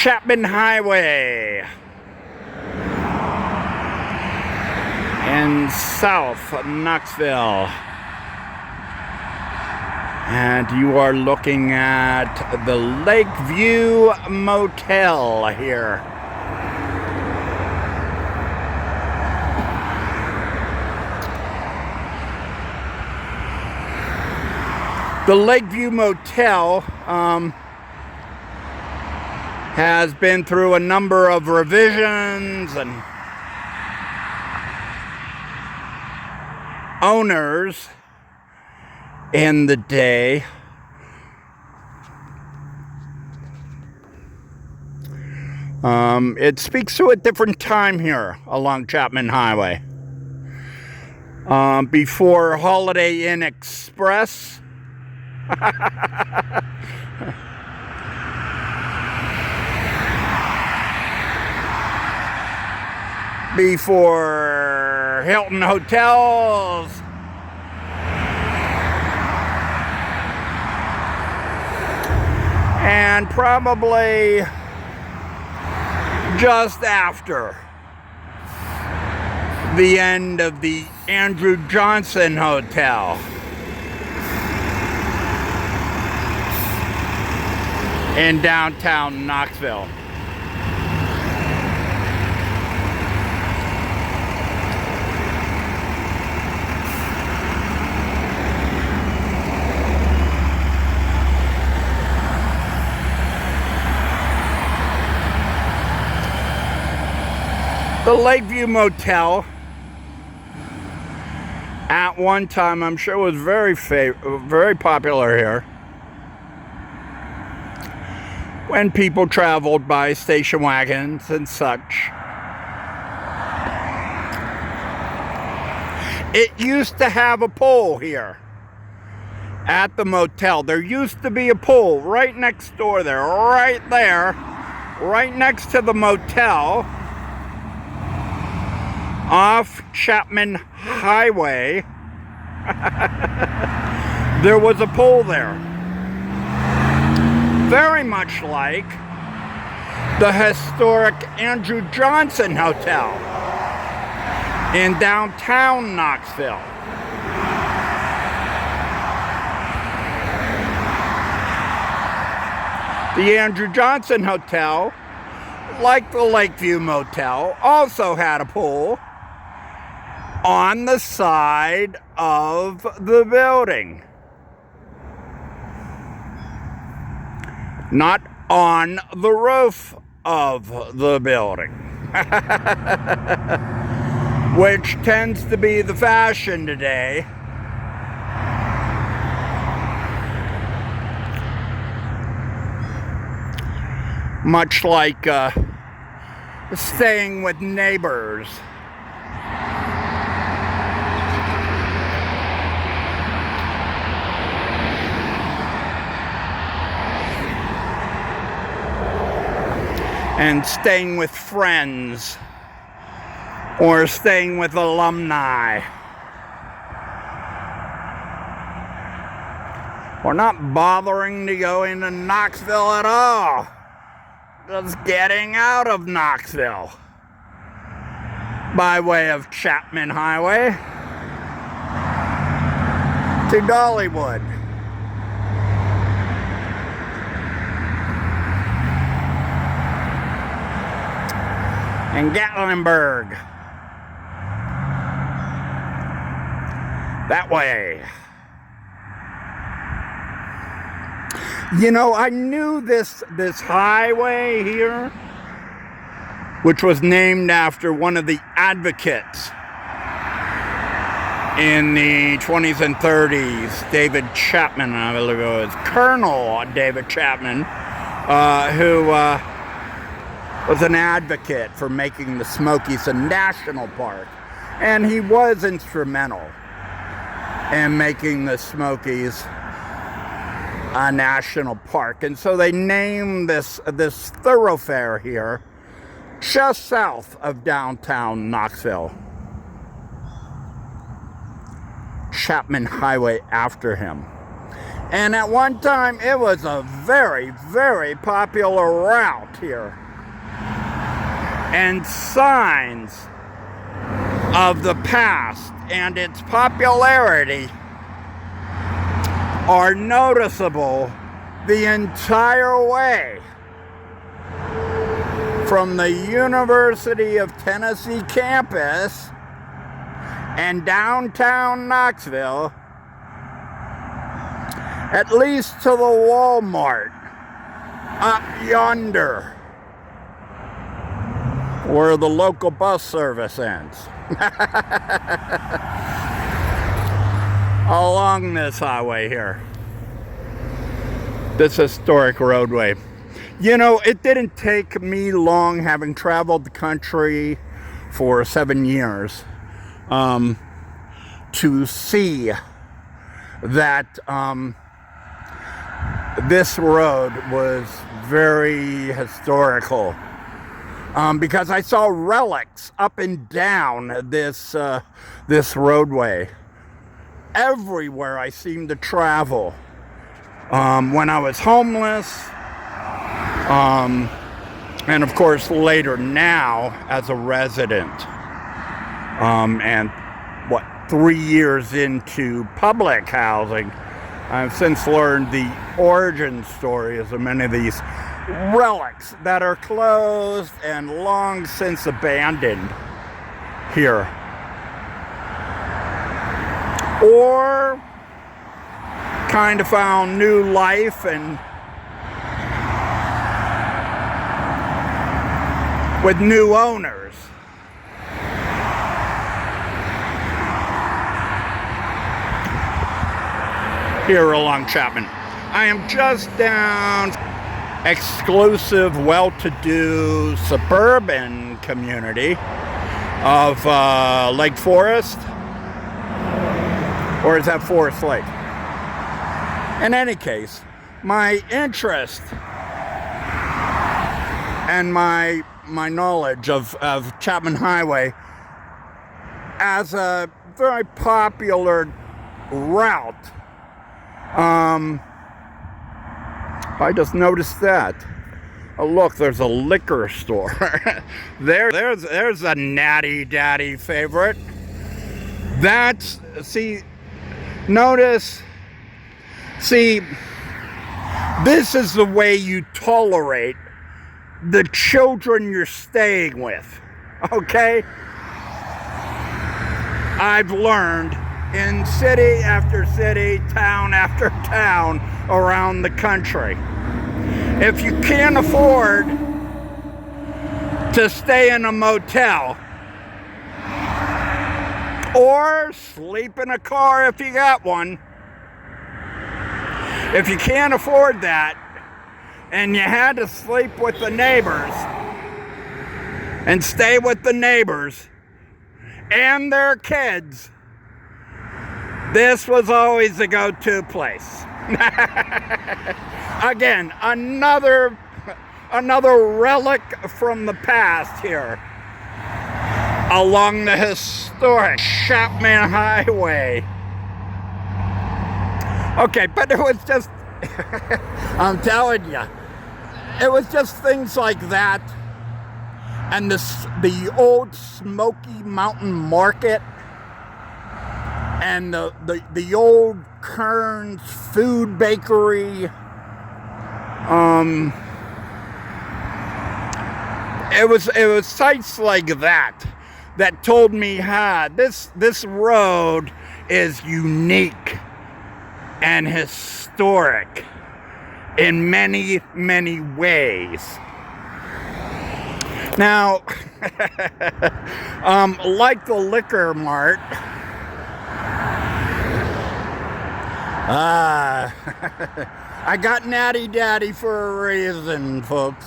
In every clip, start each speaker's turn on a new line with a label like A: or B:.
A: Chapman Highway in South Knoxville. And you are looking at the Lakeview Motel here. The Lakeview Motel has been through a number of revisions and owners in the day. It speaks to a different time here along Chapman Highway. Before Holiday Inn Express. Before Hilton Hotels. And probably just after the end of the Andrew Johnson Hotel in downtown Knoxville. The Lakeview Motel, at one time, I'm sure was very popular here when people traveled by station wagons and such. It used to have a pole here at the motel. There used to be a pole right next door there, right next to the motel. Off Chapman Highway, there was a pole there. Very much like the historic Andrew Johnson Hotel in downtown Knoxville. The Andrew Johnson Hotel, like the Lakeview Motel, also had a pole on the side of the building. Not on the roof of the building. Which tends to be the fashion today. Much like staying with neighbors. And staying with friends, or staying with alumni. We're not bothering to go into Knoxville at all. Just getting out of Knoxville by way of Chapman Highway to Dollywood. And Gatlinburg. That way. You know, I knew this highway here, which was named after one of the advocates in the 20s and 30s, David Chapman, I believe it was Colonel David Chapman, who was an advocate for making the Smokies a national park. And he was instrumental in making the Smokies a national park. And so they named this thoroughfare here just south of downtown Knoxville, Chapman Highway, after him. And at one time, it was a very, very popular route here. And signs of the past and its popularity are noticeable the entire way from the University of Tennessee campus and downtown Knoxville, at least to the Walmart up yonder, where the local bus service ends. Along this highway here, this historic roadway. You know, it didn't take me long, having traveled the country for 7 years, to see that this road was very historical, because I saw relics up and down this roadway everywhere I seemed to travel. When I was homeless, and of course later now as a resident, and 3 years into public housing, I've since learned the origin stories of many of these relics that are closed and long since abandoned here, or kind of found new life and with new owners. Here along Chapman. I am just down exclusive, well-to-do suburban community of Lake Forest, or is that Forest Lake? In any case, my interest and my knowledge of Chapman Highway as a very popular route. I just noticed that. Oh, look, there's a liquor store. There's a natty daddy favorite. That's, notice, this is the way you tolerate the children you're staying with, okay? I've learned in city after city, town after town around the country, if you can't afford to stay in a motel or sleep in a car if you got one, if you can't afford that and you had to sleep with the neighbors and stay with the neighbors and their kids, this was always the go-to place. Again, another relic from the past here along the historic Chapman Highway. Okay, but it was just, I'm telling you, it was just things like that, and the old Smoky Mountain Market, and the old Kern's Food Bakery. It was sites like that told me, this road is unique and historic in many, many ways. Now, like the liquor mart, I got Natty Daddy for a reason, folks.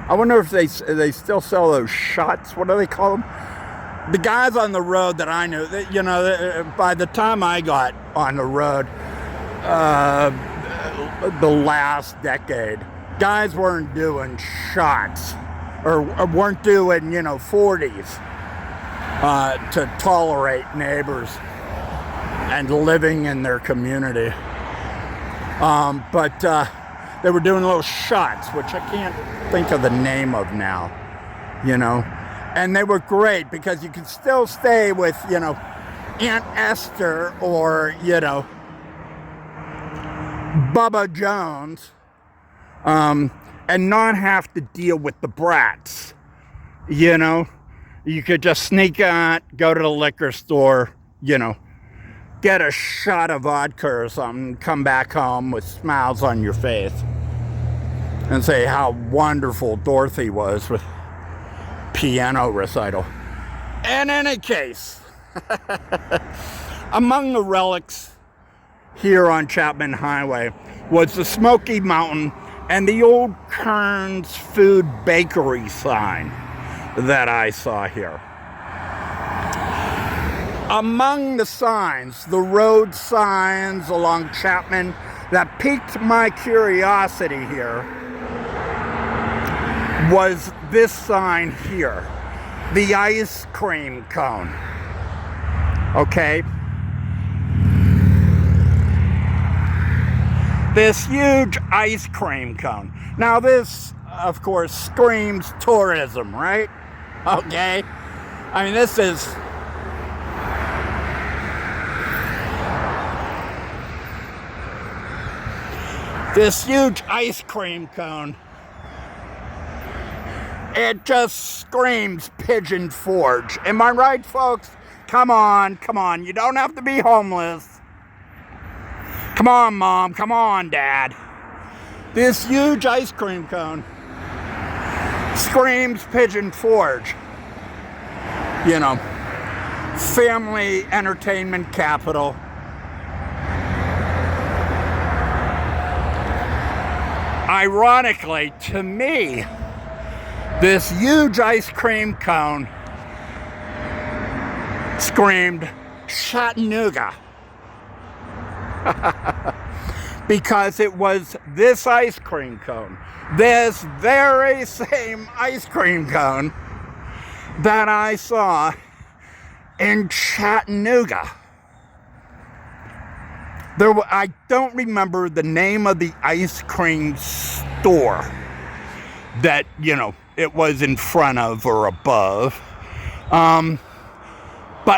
A: I wonder if they still sell those shots. What do they call them? The guys on the road that I knew, by the time I got on the road, the last decade, guys weren't doing shots or weren't doing, 40s. to tolerate neighbors and living in their community. But they were doing little shots, which I can't think of the name of now, you know. And they were great because you could still stay with, you know, Aunt Esther or, you know, Bubba Jones, and not have to deal with the brats, you know. You could just sneak out, go to the liquor store, you know, get a shot of vodka or something, come back home with smiles on your face and say how wonderful Dorothy was with piano recital. In any case, among the relics here on Chapman Highway was the Smoky Mountain and the old Kern's Food Bakery sign that I saw here. Among the signs, the road signs along Chapman that piqued my curiosity here was this sign here, the ice cream cone. Okay? This huge ice cream cone. Now this, of course, screams tourism, right? Okay? I mean, this is... this huge ice cream cone. It just screams Pigeon Forge. Am I right, folks? Come on, come on. You don't have to be homeless. Come on, Mom. Come on, Dad. This huge ice cream cone screams Pigeon Forge. You know, family entertainment capital. Ironically, to me, this huge ice cream cone screamed Chattanooga. Because it was this ice cream cone, this very same ice cream cone that I saw in Chattanooga. I don't remember the name of the ice cream store that, you know, it was in front of or above. But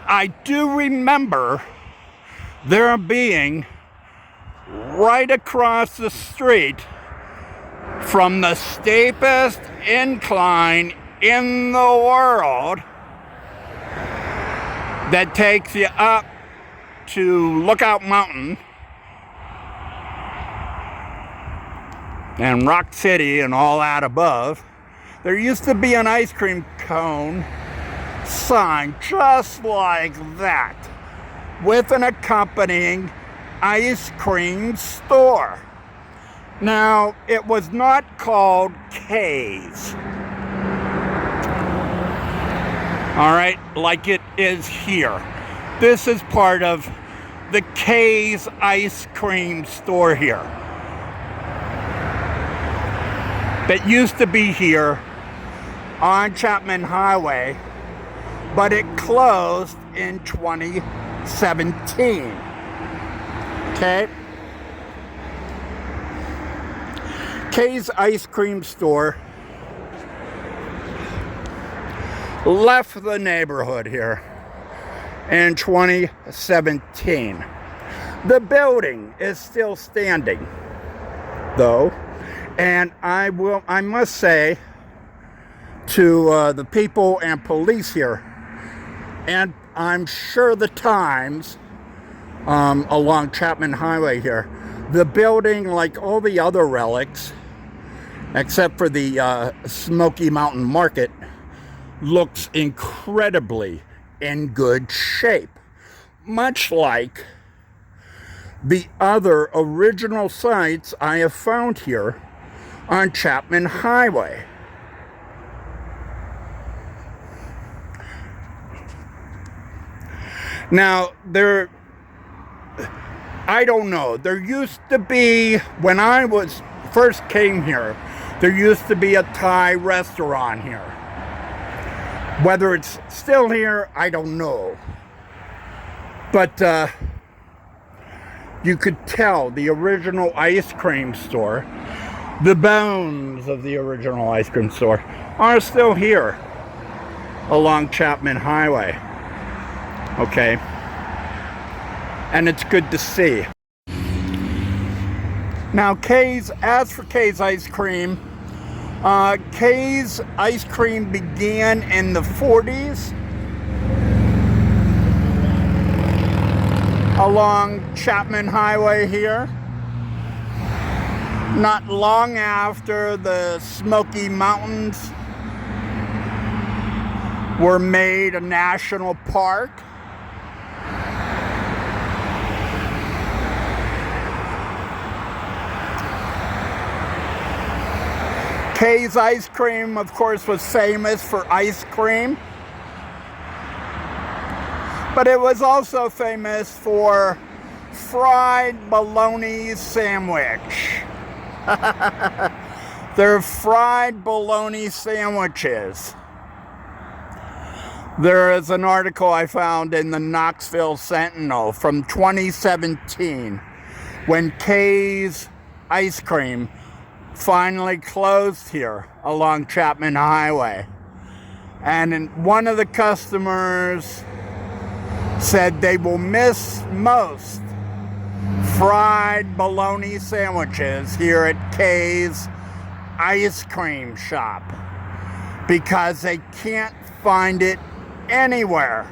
A: I do remember there being right across the street from the steepest incline in the world that takes you up to Lookout Mountain and Rock City and all that above. There used to be an ice cream cone sign just like that with an accompanying ice cream store. Now, it was not called K's. All right, like it is here. This is part of the K's ice cream store here. That used to be here on Chapman Highway, but it closed in 2017. Okay? K's ice cream store left the neighborhood here in 2017. The building is still standing, though, and I must say to the people and police here, and I'm sure the Times along Chapman Highway here, the building, like all the other relics, except for the Smoky Mountain Market, looks incredibly in good shape, much like the other original sites I have found here on Chapman Highway. Now, I don't know, there used to be, when I first came here, there used to be a Thai restaurant here. Whether it's still here, I don't know. But you could tell the original ice cream store, the bones of the original ice cream store, are still here along Chapman Highway. Okay. And it's good to see. Now, as for Kay's Ice Cream, Kay's Ice Cream began in the 40s along Chapman Highway here. Not long after the Smoky Mountains were made a national park. Kay's Ice Cream, of course, was famous for ice cream, but it was also famous for fried bologna sandwich. Their fried bologna sandwiches. There is an article I found in the Knoxville Sentinel from 2017 when Kay's Ice Cream finally closed here along Chapman Highway. And one of the customers said they will miss most fried bologna sandwiches here at Kay's Ice Cream Shop because they can't find it anywhere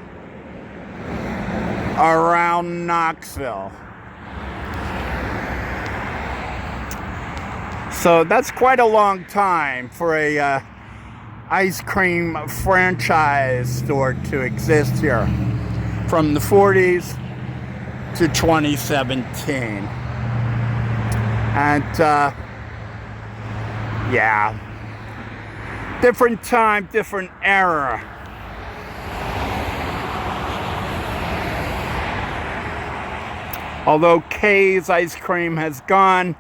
A: around Knoxville. So that's quite a long time for a ice cream franchise store to exist here, from the 40s to 2017. And yeah, different time, different era. Although Kay's Ice Cream has gone,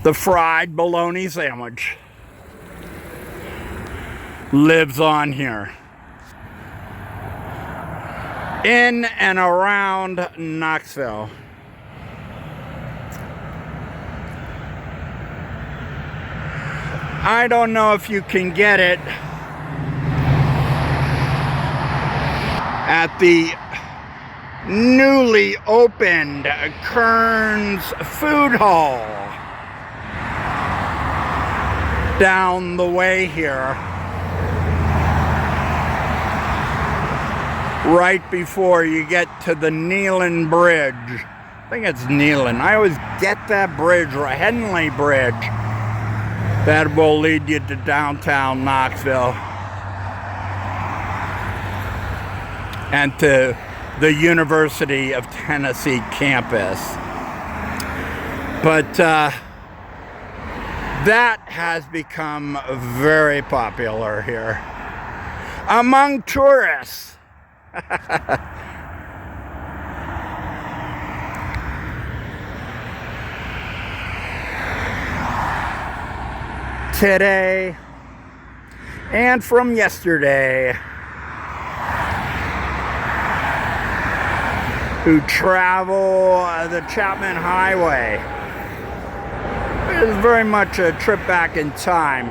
A: the fried bologna sandwich lives on here in and around Knoxville. I don't know if you can get it at the newly opened Kern's Food Hall down the way here, right before you get to the Nealon Bridge. I think it's Nealon. I always get that bridge, or Henley Bridge, that will lead you to downtown Knoxville and to the University of Tennessee campus. But that has become very popular here among tourists. Today and from yesterday, who travel the Chapman Highway. It is very much a trip back in time.